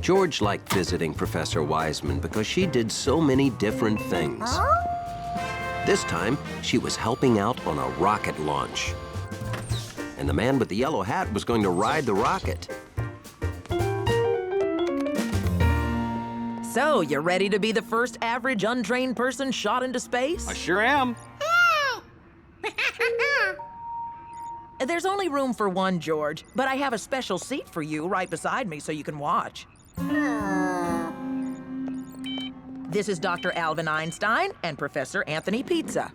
George liked visiting Professor Wiseman because she did so many different things. This time, she was helping out on a rocket launch. And the man with the yellow hat was going to ride the rocket. So, you ready to be the first average untrained person shot into space? I sure am. There's only room for one, George, but I have a special seat for you right beside me so you can watch. This is Dr. Alvin Einstein and Professor Anthony Pizza.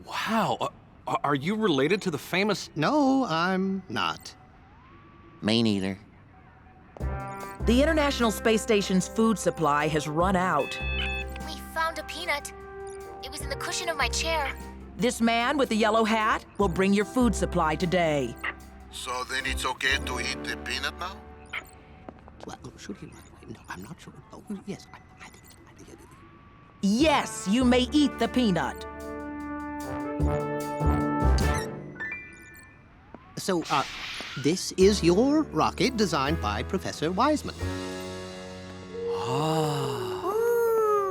Wow. Are you related to the famous... No, I'm not. Me neither. The International Space Station's food supply has run out. We found a peanut. It was in the cushion of my chair. This man with the yellow hat will bring your food supply today. So then it's okay to eat the peanut now? Well, should he? No, I'm not sure. Oh, yes, I think it's... Yes, you may eat the peanut. So, this is your rocket designed by Professor Wiseman.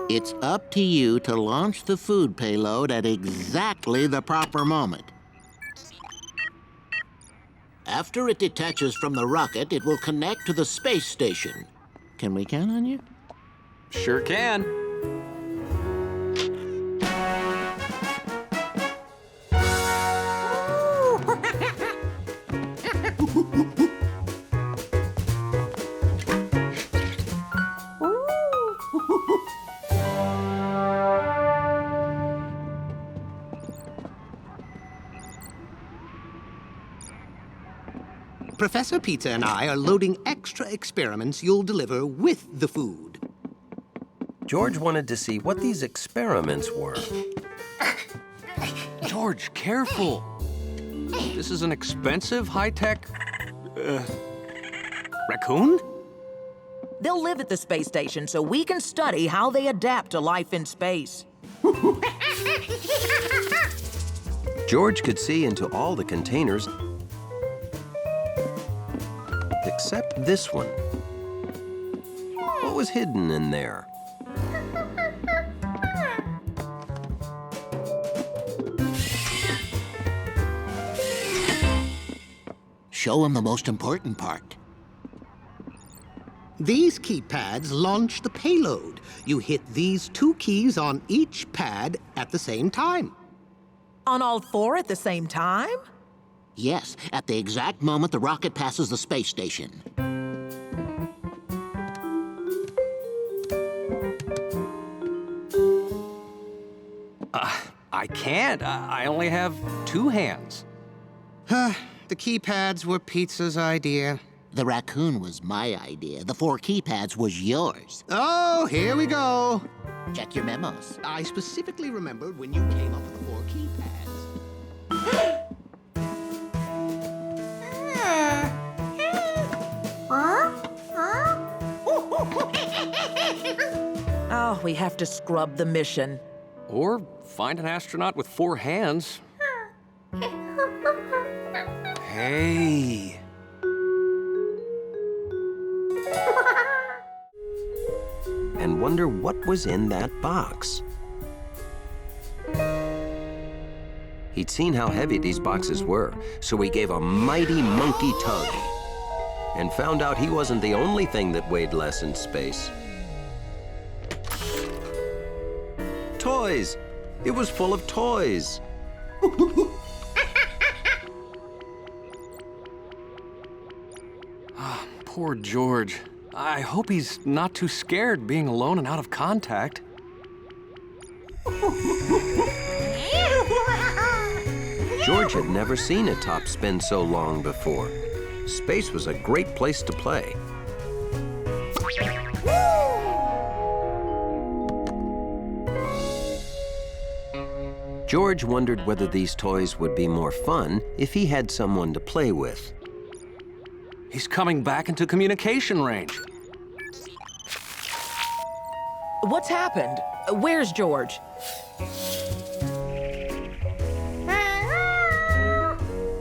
It's up to you to launch the food payload at exactly the proper moment. After it detaches from the rocket, it will connect to the space station. Can we count on you? Sure can. Professor Pizza and I are loading extra experiments you'll deliver with the food. George wanted to see what these experiments were. George, careful. This is an expensive, high-tech... raccoon? They'll live at the space station so we can study how they adapt to life in space. George could see into all the containers except this one. What was hidden in there? Show him the most important part. These keypads launch the payload. You hit these 2 keys on each pad at the same time. On all 4 at the same time? Yes, at the exact moment the rocket passes the space station. I can't. I only have 2 hands. The keypads were Pizza's idea. The raccoon was my idea. The 4 keypads was yours. Oh, here we go. Check your memos. I specifically remembered when you came up with the 4 keypads. Oh, we have to scrub the mission. Or find an astronaut with 4 hands. Hey. And wonder what was in that box. He'd seen how heavy these boxes were, so he gave a mighty monkey tug and found out he wasn't the only thing that weighed less in space. Toys! It was full of toys. Poor George. I hope he's not too scared being alone and out of contact. George had never seen a top spin so long before. Space was a great place to play. George wondered whether these toys would be more fun if he had someone to play with. He's coming back into communication range. What's happened? Where's George?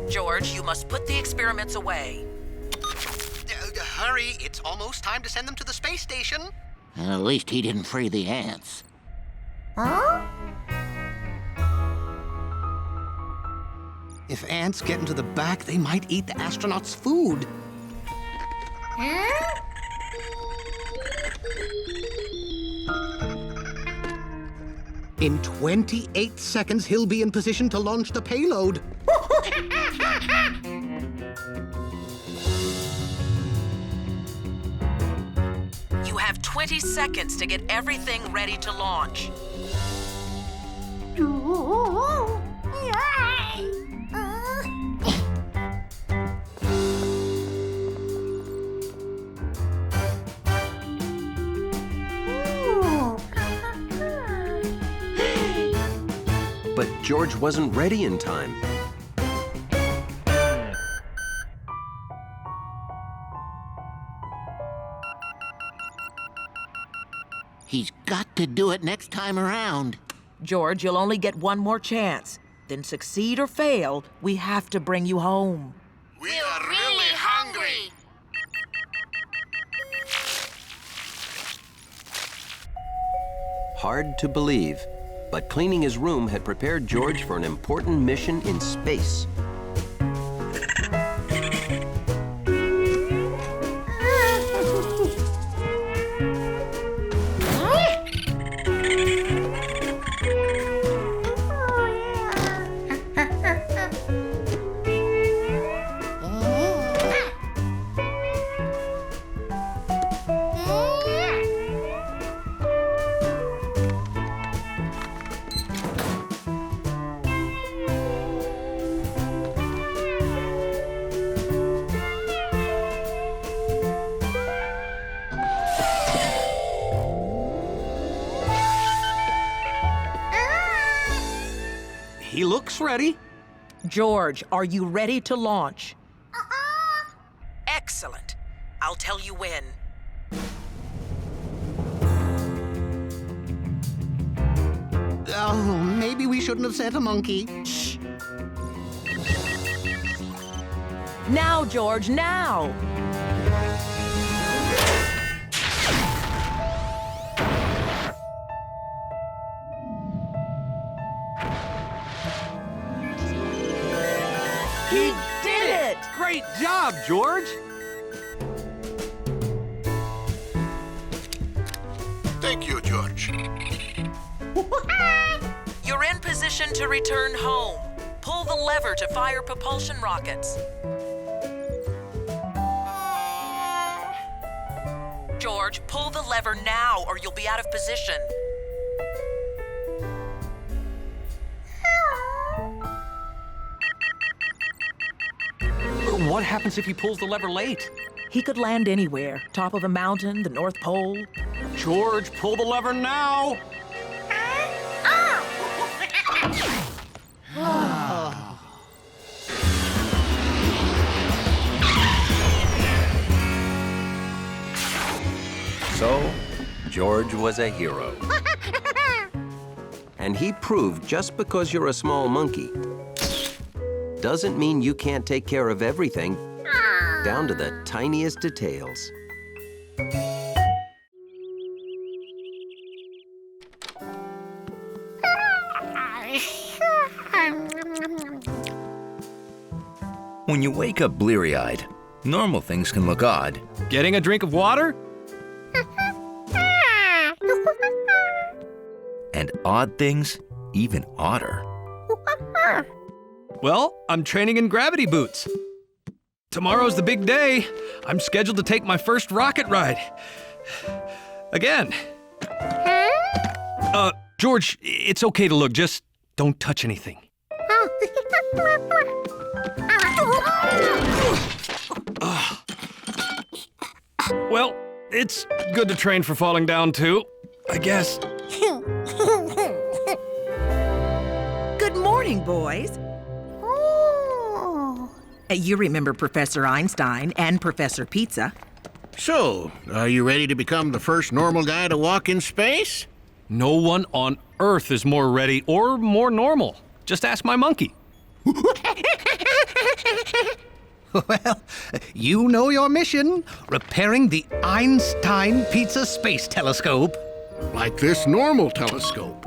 George, you must put the experiments away. hurry. It's almost time to send them to the space station. At least he didn't free the ants. If ants get into the back, they might eat the astronauts' food. In 28 seconds, he'll be in position to launch the payload. You have 20 seconds to get everything ready to launch. But George wasn't ready in time. He's got to do it next time around. George, you'll only get one more chance. Then succeed or fail, we have to bring you home. We are really hungry. Hard to believe, but cleaning his room had prepared George for an important mission in space. He looks ready. George, are you ready to launch? Excellent. I'll tell you when. Oh, maybe we shouldn't have sent a monkey. Shh. Now, George, now! He did it! Great job, George. Thank you, George. You're in position to return home. Pull the lever to fire propulsion rockets. George, pull the lever now or you'll be out of position. What happens if he pulls the lever late? He could land anywhere. Top of a mountain, the North Pole. George, pull the lever now! So, George was a hero. And he proved just because you're a small monkey doesn't mean you can't take care of everything, down to the tiniest details. When you wake up bleary-eyed, normal things can look odd. Getting a drink of water? And odd things, even odder. Well, I'm training in gravity boots. Tomorrow's the big day. I'm scheduled to take my first rocket ride. Again. George, it's okay to look, just don't touch anything. Well, it's good to train for falling down too, I guess. Good morning, boys. You remember Professor Einstein and Professor Pizza. So, are you ready to become the first normal guy to walk in space? No one on Earth is more ready or more normal. Just ask my monkey. Well, you know your mission. Repairing the Einstein Pizza Space Telescope. Like this normal telescope.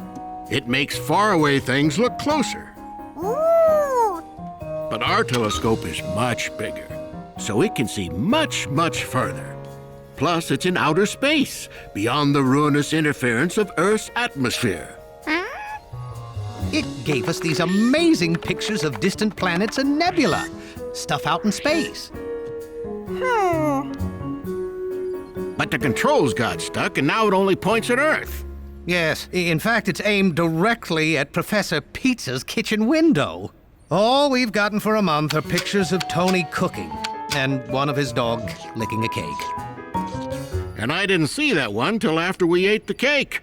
It makes faraway things look closer. But our telescope is much bigger, so it can see much, much further. Plus, it's in outer space, beyond the ruinous interference of Earth's atmosphere. It gave us these amazing pictures of distant planets and nebula. Stuff out in space. But the controls got stuck, and now it only points at Earth. Yes, in fact, it's aimed directly at Professor Pizza's kitchen window. All we've gotten for a month are pictures of Tony cooking and one of his dog licking a cake. And I didn't see that one till after we ate the cake.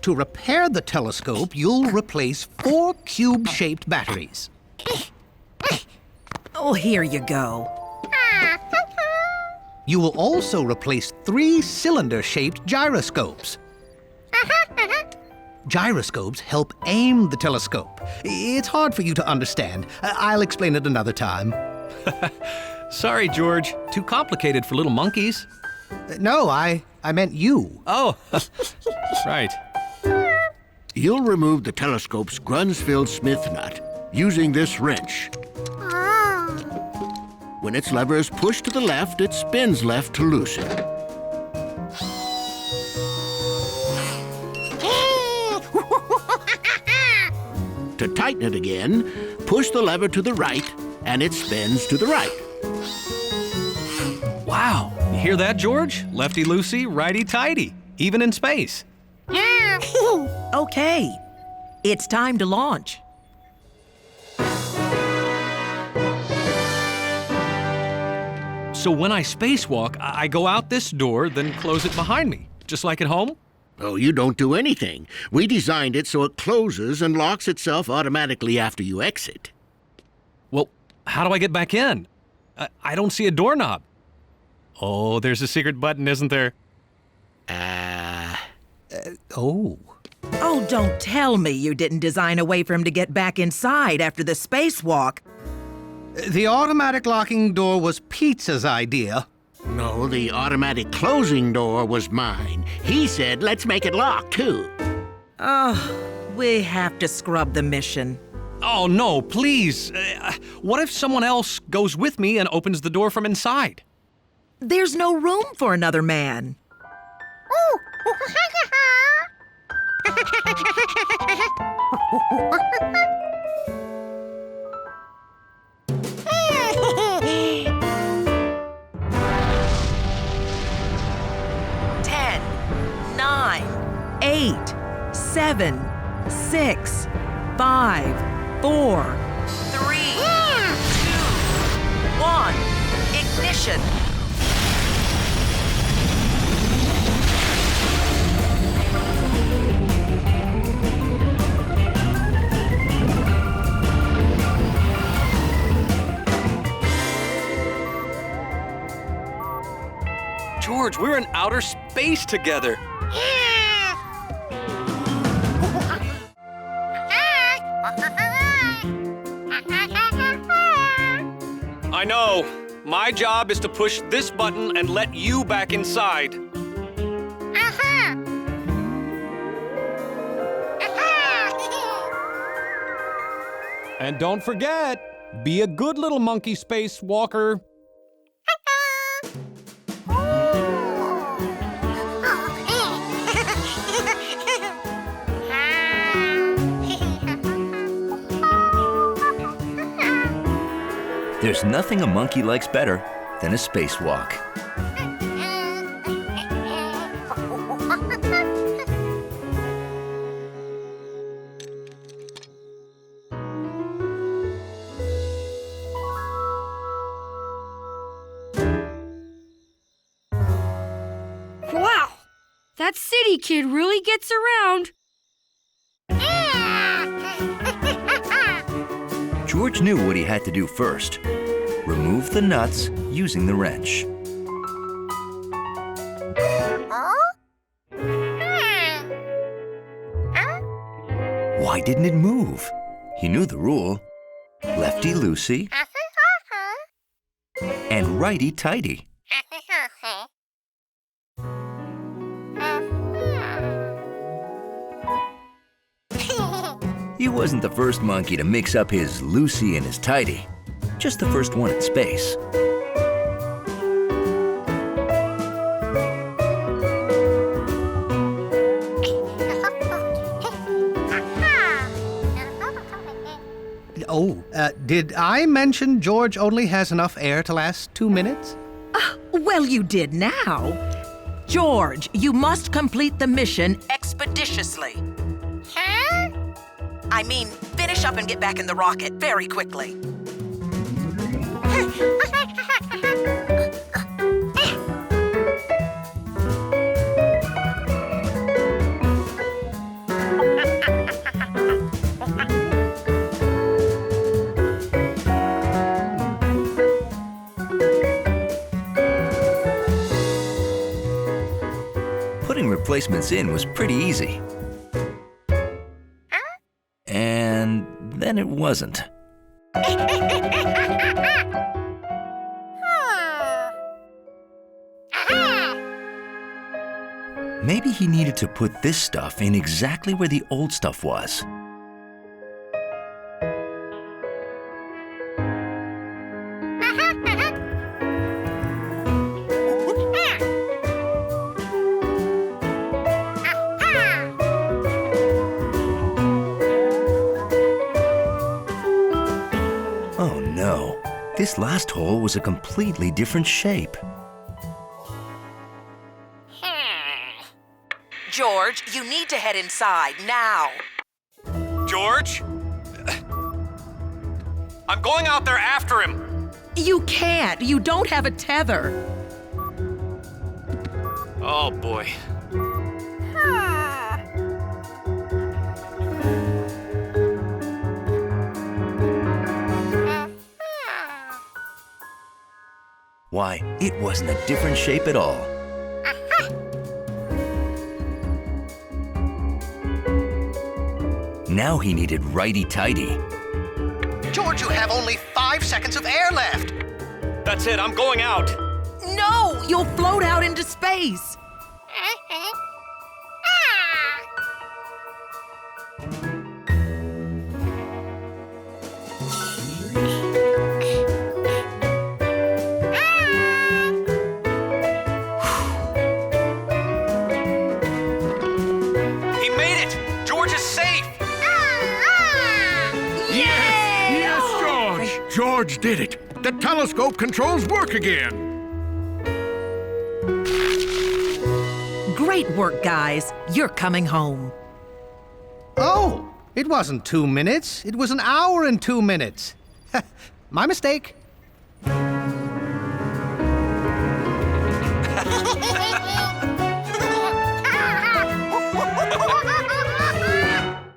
To repair the telescope, you'll replace 4 cube-shaped batteries. Oh, here you go. You will also replace 3 cylinder-shaped gyroscopes. Gyroscopes help aim the telescope. It's hard for you to understand. I'll explain it another time. Sorry, George. Too complicated for little monkeys. No, I meant you. Oh, right. You'll remove the telescope's Grunsfield-Smith nut using this wrench. When its lever is pushed to the left, it spins left to loosen. To tighten it again, push the lever to the right, and it spins to the right. Wow. You hear that, George? Lefty-loosey, righty-tighty, even in space. Okay, it's time to launch. So when I spacewalk, I go out this door, then close it behind me, just like at home? Oh, you don't do anything. We designed it so it closes and locks itself automatically after you exit. Well, how do I get back in? I don't see a doorknob. Oh, there's a secret button, isn't there? Oh. Oh, don't tell me you didn't design a way for him to get back inside after the spacewalk. The automatic locking door was Pizza's idea. No, the automatic closing door was mine. He said, let's make it lock, too. Oh, we have to scrub the mission. Oh, no, please. What if someone else goes with me and opens the door from inside? There's no room for another man. Ten, 9, 8, 7, 6, 5, 4, 3, 2, 1. Ignition. George, we're in outer space together. I know. My job is to push this button and let you back inside. And don't forget, be a good little monkey spacewalker. There's nothing a monkey likes better than a spacewalk. Wow, that city kid really gets around. George knew what he had to do first. Remove the nuts using the wrench. Why didn't it move? He knew the rule. Lefty-loosey and righty-tighty. He wasn't the first monkey to mix up his loosey and his tighty. Just the first one in space. Oh, did I mention George only has enough air to last 2 minutes? Well, you did now. George, you must complete the mission expeditiously. Huh? I mean, finish up and get back in the rocket very quickly. Putting replacements in was pretty easy. And then it wasn't. Maybe he needed to put this stuff in exactly where the old stuff was. Oh no, this last hole was a completely different shape. George, you need to head inside now. George? I'm going out there after him. You can't. You don't have a tether. Oh boy. Why, it wasn't a different shape at all. Now he needed righty-tighty. George, you have only 5 seconds of air left. That's it, I'm going out. No, you'll float out into space. He made it! George is safe! Yes, George! George did it! The telescope controls work again! Great work, guys. You're coming home. Oh, it wasn't 2 minutes. It was an hour and 2 minutes. My mistake.